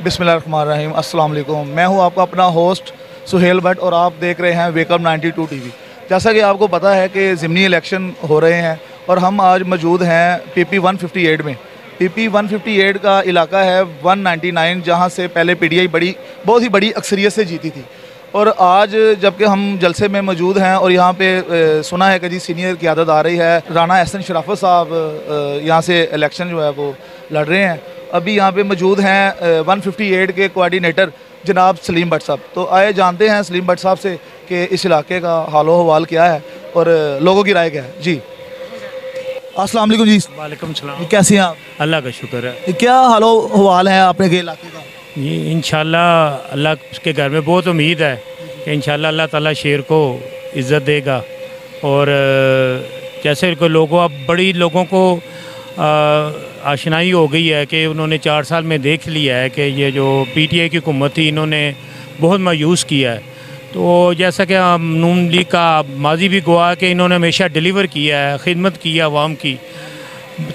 बिस्मिल्लाहिर्रहमानिर्रहीम, अस्सलाम वालेकुम। मैं हूं आपका अपना होस्ट सुहेल भट्ट और आप देख रहे हैं वेकअप 92 टीवी। जैसा कि आपको पता है कि ज़िमनी इलेक्शन हो रहे हैं और हम आज मौजूद हैं पीपी 158 में। पीपी 158 का इलाका है 199, जहां से पहले पीटीआई बहुत ही बड़ी अक्सरियत से जीती थी। और आज जबकि हम जलसे में मौजूद हैं और यहाँ पे सुना है कि जी सीनियर क़यादत आ रही है, राना एहसन शराफत साहब यहाँ से इलेक्शन जो है वो लड़ रहे हैं। अभी यहाँ पे मौजूद हैं 158 के कोऑर्डिनेटर जनाब सलीम भट्ट साहब। तो आए जानते हैं सलीम भट्ट साहब से कि इस इलाके का हालो हवाल क्या है और लोगों की राय क्या है। जी अस्सलाम वालेकुम जी। वालेकुम सलाम। कैसे हैं आप? अल्लाह का शुक्र है। क्या हालो हवाल है आपने के इलाके का? ये इंशाल्लाह अल्लाह के घर में बहुत उम्मीद है कि इंशाल्लाह अल्लाह ताला शेर को इज़्ज़त देगा। और जैसे को लोगों अब बड़ी लोगों को आशनाई हो गई है कि उन्होंने 4 साल में देख लिया है कि ये जो पीटीआई की हुकूमत थी इन्होंने बहुत मायूस किया है। तो जैसा कि नून लीग का माजी भी गवाह कि इन्होंने हमेशा डिलीवर किया है, खिदमत की है आवाम की,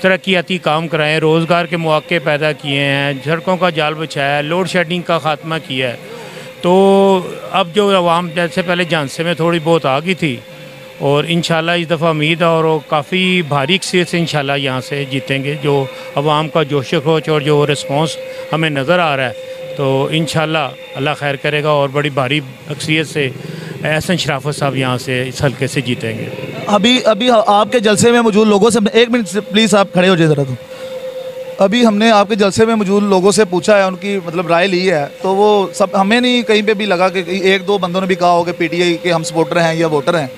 तरक्याती काम कराएँ, रोज़गार के मौके पैदा किए हैं, सड़कों का जाल बिछाया है, लोड शेडिंग का ख़ात्मा किया है। तो अब जो आवाम जैसे पहले झांसे में थोड़ी बहुत आ गई थी और इंशाल्लाह इस दफ़ा उम्मीद है और काफ़ी भारी अक्सरियत से इंशाल्लाह यहाँ से जीतेंगे। जो आवाम का जोश खरोश और जो रिस्पॉन्स हमें नज़र आ रहा है तो इंशाल्लाह अल्लाह खैर करेगा और बड़ी भारी अक्सरियत से एहसन शराफत साहब यहाँ से इस हल्के से जीतेंगे। अभी आपके जलसे में मौजूद लोगों से, एक मिनट प्लीज़ आप खड़े हो जाए ज़रा। तो अभी हमने आपके जलसे में मौजूद लोगों से पूछा है, उनकी मतलब राय ली है, तो वो सब हमें नहीं कहीं पे भी लगा कि 1-2 बंदों ने भी कहा हो कि पीटीआई के हम सपोर्टर हैं या वोटर हैं।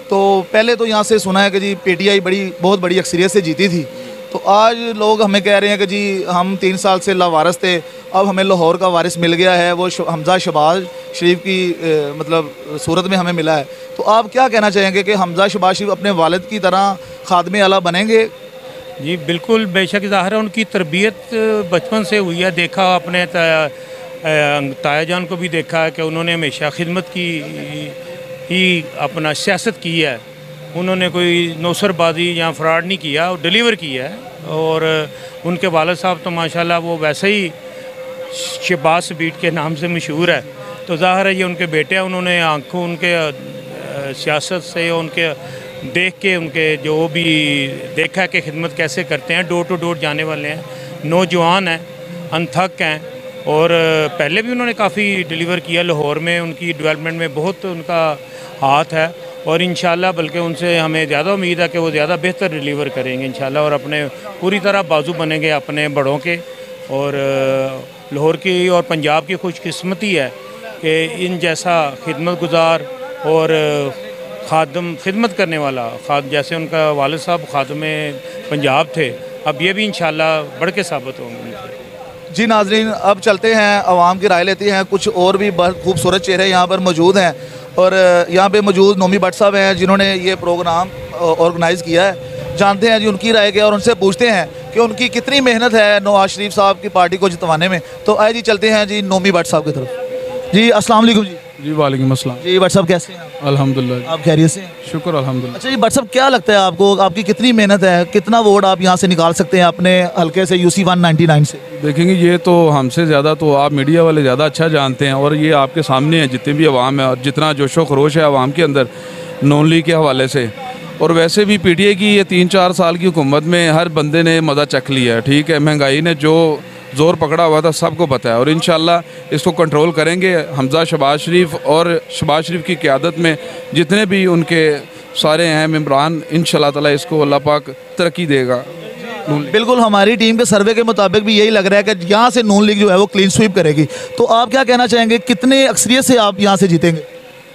तो पहले तो यहाँ से सुना है कि जी पीटीआई बहुत बड़ी अक्सरियत से जीती थी। तो आज लोग हमें कह रहे हैं कि जी हम 3 साल से लावारिस थे, अब हमें लाहौर का वारिस मिल गया है, वो हमजा शहबाज शरीफ की मतलब सूरत में हमें मिला है। तो आप क्या कहना चाहेंगे कि हमजा शहबाज शरीफ अपने वालिद की तरह खादमे आला बनेंगे? जी बिल्कुल, बेशक ज़ाहिर है उनकी तरबियत बचपन से हुई है। देखा अपने ताया जान को भी देखा है कि उन्होंने हमेशा खिदमत की ही अपना सियासत की है। उन्होंने कोई नौसरबाजी या फ्रॉड नहीं किया और डिलीवर किया है। और उनके वालिद साहब तो माशाल्लाह वो वैसे ही शहबाज बीट के नाम से मशहूर है। तो ज़ाहिर है ये उनके बेटे हैं, उन्होंने आंखों उनके सियासत से उनके देख के उनके जो भी देखा है कि खिदमत कैसे करते हैं, डोर टू डोर जाने वाले हैं, नौजवान हैं, अनथक हैं। और पहले भी उन्होंने काफ़ी डिलीवर किया लाहौर में, उनकी डेवलपमेंट में बहुत उनका हाथ है। और इंशाल्लाह बल्कि उनसे हमें ज़्यादा उम्मीद है कि वो ज़्यादा बेहतर डिलीवर करेंगे इंशाल्लाह और अपने पूरी तरह बाजू बनेंगे अपने बड़ों के। और लाहौर की और पंजाब की खुशकिस्मती है कि इन जैसा खिदमत गुजार और खिदमत करने वाला जैसे उनका वालिद साहब खादमे पंजाब थे, अब ये भी इंशाल्लाह बढ़ के साबित होंगे। जी नाजरीन, अब चलते हैं आवाम की राय लेते हैं। कुछ और भी बहुत खूबसूरत चेहरे यहाँ पर मौजूद हैं और यहाँ पे मौजूद नोमी भट्ट साहब हैं जिन्होंने ये प्रोग्राम ऑर्गेनाइज़ किया है। जानते हैं जी उनकी राय क्या और उनसे पूछते हैं कि उनकी कितनी मेहनत है नवाज शरीफ साहब की पार्टी को जितवाने में। तो आए जी चलते हैं जी नोमी भट्ट साहब की तरफ। जी अस्सलाम वालेकुम जी। जी वालेकुम अस्सलाम। जी भट्ट साहब कैसे हैं? अल्हम्दुलिल्लाह। आप खैरियत से हैं? शुक्र अल्हम्दुलिल्लाह। अच्छा जी भट्ट साहब, क्या लगता है आपको आपकी कितनी मेहनत है, कितना वोट आप यहाँ से निकाल सकते हैं अपने हल्के से यूसी 199 से? देखेंगे ये तो हमसे ज़्यादा तो आप मीडिया वाले ज़्यादा अच्छा जानते हैं और ये आपके सामने है जितने भी अवाम है और जितना जोशो खरोश है अवाम के अंदर नून लीग के हवाले से। और वैसे भी पीटीआई की ये 3-4 साल की हुकूमत में हर बंदे ने मज़ा चख लिया है। ठीक है, महंगाई ने जो ज़ोर पकड़ा हुआ था सबको पता है और इंशाल्लाह इसको कंट्रोल करेंगे। हमजा शहबाज शरीफ और शहबाज शरीफ की क़यादत में जितने भी उनके सारे हैं मेम्बरान, इंशाल्लाह ताला इसको अल्लाह पाक तरक्की देगा। बिल्कुल, हमारी टीम के सर्वे के मुताबिक भी यही लग रहा है कि यहाँ से नून लीग जो है वो क्लीन स्वीप करेगी। तो आप क्या कहना चाहेंगे, कितने अक्सरियत से आप यहाँ से जीतेंगे?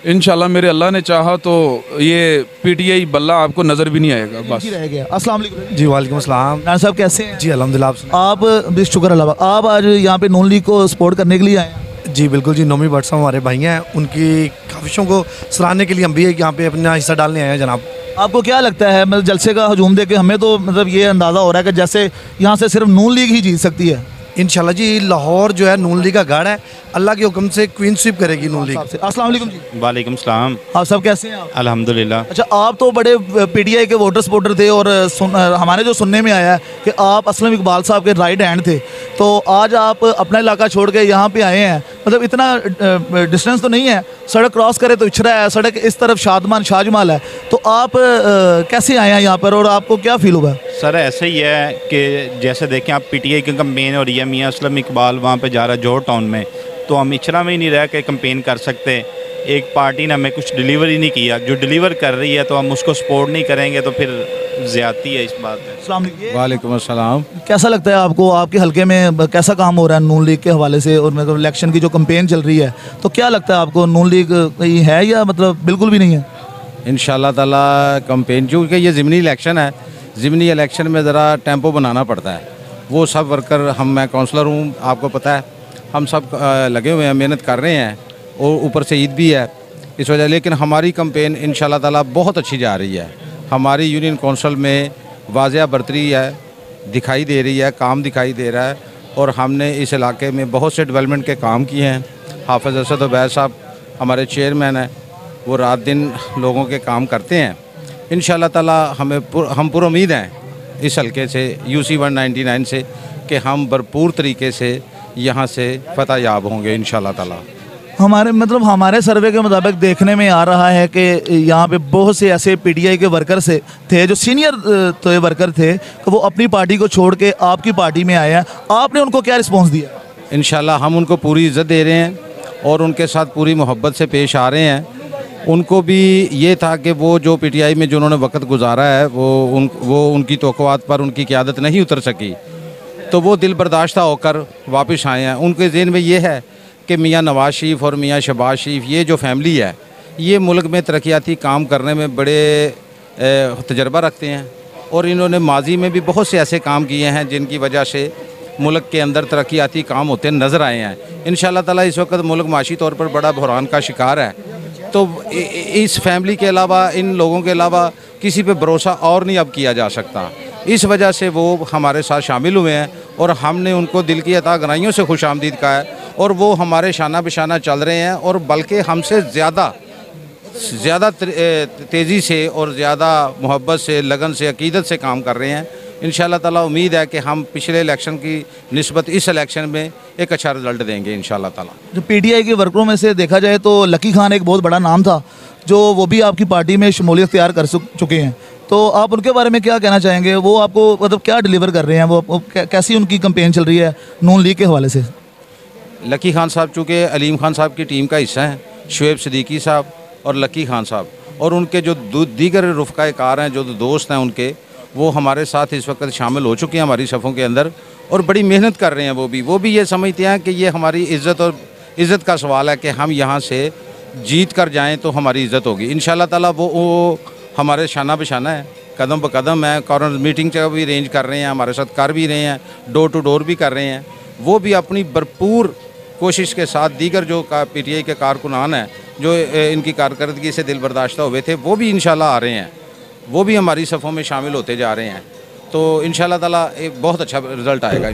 इंशाल्लाह मेरे अल्लाह ने चाहा तो ये पीटीआई बल्ला आपको नज़र भी नहीं आएगा। बस रह गया। अस्सलाम वालेकुम जी वालेकुम अस्सलाम। नान साहब कैसे हैं? जी अल्हम्दुलिल्लाह। आप भी शुक्र अल्लाह, आप आज यहाँ पे नून लीग को सपोर्ट करने के लिए आए हैं? जी बिल्कुल जी, नोमी भट्ट साहब हमारे भाई हैं, उनकी काविशों को सराहने के लिए हम भी यहाँ पे अपना हिस्सा डालने आए हैं जनाब। आपको क्या लगता है, मतलब जलसे का हजूम दे के हमें तो मतलब ये अंदाज़ा हो रहा है कि जैसे यहाँ से सिर्फ नून लीग ही जीत सकती है? इंशाल्लाह जी लाहौर जो है नून लीग का गढ़ है, अल्लाह के हुक्म से क्वीन स्वीप करेगी नून लीग। अस्सलाम वालेकुम जी। वालेकुम सलाम। आप सब कैसे हैं आप? अल्हम्दुलिल्लाह। अच्छा, आप तो बड़े पीटीआई के वोटर सपोर्टर थे और हमारे जो सुनने में आया है कि आप असलम इकबाल साहब के राइट हैंड थे, तो आज आप अपना इलाका छोड़ के यहाँ पे आए हैं। मतलब इतना डिस्टेंस तो नहीं है, सड़क क्रॉस करे तो इचरा है, सड़क इस तरफ शादमान शाहजमाल है, तो आप कैसे आए हैं यहाँ पर और आपको क्या फील हुआ? सर ऐसा ही है कि जैसे देखें आप पीटीआई की कैंपेन हो रही है, मियां असलम इकबाल वहाँ पे जा रहा है जोहर टाउन में, तो हम इचरा में ही नहीं रह के कैंपेन कर सकते। एक पार्टी ने हमें कुछ डिलीवर ही नहीं किया, जो डिलीवर कर रही है तो हम उसको सपोर्ट नहीं करेंगे तो फिर ज़्यादती है इस बात में। अस्सलाम वालेकुम। वालेकुम अस्सलाम। कैसा लगता है आपको, आपके हलके में कैसा काम हो रहा है नून लीग के हवाले से, और मतलब इलेक्शन की जो कैंपेन चल रही है, तो क्या लगता है आपको नून लीग है या मतलब बिल्कुल भी नहीं है? इंशाल्लाह ताला कैंपेन, क्योंकि ये ज़िमनी इलेक्शन है, ज़िमनी इलेक्शन में ज़रा टेम्पो बनाना पड़ता है। वो सब वर्कर, मैं काउंसलर हूँ, आपको पता है, हम सब लगे हुए हैं, मेहनत कर रहे हैं, और ऊपर से ईद भी है इस वजह। लेकिन हमारी कैंपेन इंशाल्लाह ताला बहुत अच्छी जा रही है। हमारी यूनियन कौंसल में वाज़िया बरतरी है, दिखाई दे रही है, काम दिखाई दे रहा है, और हमने इस इलाके में बहुत से डेवलपमेंट के काम किए हैं। हाफिज़ असद उबैद साहब हमारे चेयरमैन हैं, वो रात दिन लोगों के काम करते हैं। इंशाल्लाह ताला हम पूरी उम्मीद हैं इस हल्के से, UC 199 से, कि हम भरपूर तरीके से यहाँ से फतह याब होंगे इंशाल्लाह ताला। हमारे सर्वे के मुताबिक देखने में आ रहा है कि यहाँ पे बहुत से ऐसे पीटीआई के वर्कर से थे जो सीनियर तो वर्कर थे, कि वो अपनी पार्टी को छोड़ के आपकी पार्टी में आए हैं। आपने उनको क्या रिस्पॉन्स दिया? इंशाल्लाह हम उनको पूरी इज़्ज़त दे रहे हैं और उनके साथ पूरी मोहब्बत से पेश आ रहे हैं। उनको भी ये था कि वो जो पीटीआई में जो उन्होंने वक्त गुजारा है, वो उनकी तवक्कुआत पर उनकी क़यादत नहीं उतर सकी, तो वो दिल बर्दाश्ता होकर वापस आए हैं। उनके ज़हन में ये है कि मियाँ नवाज़ शरीफ और मियाँ शहबाज शरीफ, ये जो फैमिली है, ये मुल्क में तरक्याती काम करने में बड़े तजर्बा रखते हैं, और इन्होंने माजी में भी बहुत से ऐसे काम किए हैं जिनकी वजह से मुल्क के अंदर तरक्याती काम होते नज़र आए हैं। इंशाल्लाह ताला इस वक्त मुल्क माशी तौर पर बड़ा बहरान का शिकार है, तो इस फैमिली के अलावा, इन लोगों के अलावा किसी पे भरोसा और नहीं अब किया जा सकता। इस वजह से वो हमारे साथ शामिल हुए हैं और हमने उनको दिल की अता गहराइयों से खुश आमदीद कहा है, और वो हमारे शाना बिशाना चल रहे हैं, और बल्कि हमसे ज़्यादा तेज़ी से और ज़्यादा मोहब्बत से, लगन से, अकीदत से काम कर रहे हैं। इंशाल्लाह ताला उम्मीद है कि हम पिछले इलेक्शन की निस्बत इस इलेक्शन में एक अच्छा रिज़ल्ट देंगे इंशाल्लाह ताला। जो पीटीआई के वर्करों में से देखा जाए तो लकी खान एक बहुत बड़ा नाम था, जो वो भी आपकी पार्टी में शमूलियत इख्तियार कर चुके हैं, तो आप उनके बारे में क्या कहना चाहेंगे? वो आपको मतलब क्या डिलीवर कर रहे हैं? वो कैसी उनकी कैंपेन चल रही है नून लीग के हवाले से? लकी खान साहब चूँकि अलीम खान साहब की टीम का हिस्सा हैं, शुएब सिद्दीकी साहब और लकी खान साहब, और उनके जो दीगर रुफ़क़ाए कार हैं, जो दोस्त हैं उनके, वो हमारे साथ इस वक्त शामिल हो चुके हैं हमारी सफ़ों के अंदर, और बड़ी मेहनत कर रहे हैं। वो भी ये समझते हैं कि ये हमारी इज़्ज़त का सवाल है कि हम यहाँ से जीत कर जाएँ तो हमारी इज़्ज़त होगी इंशाल्लाह ताला। वो हमारे शाना बिशाना है, कदम ब कदम है, कॉर्नर मीटिंग का भी अरेंज कर रहे हैं, हमारे साथ कर भी रहे हैं, डोर टू डोर भी कर रहे हैं। वो भी अपनी भरपूर कोशिश के साथ दीगर जो पीटीआई के कारकुनान हैं, जो इनकी कारकर्दगी से दिल बर्दाश्ता हुए थे, वो भी इंशाल्लाह आ रहे हैं, वो भी हमारी सफ़ों में शामिल होते जा रहे हैं। तो इंशाल्लाह ताला एक बहुत अच्छा रिज़ल्ट आएगा।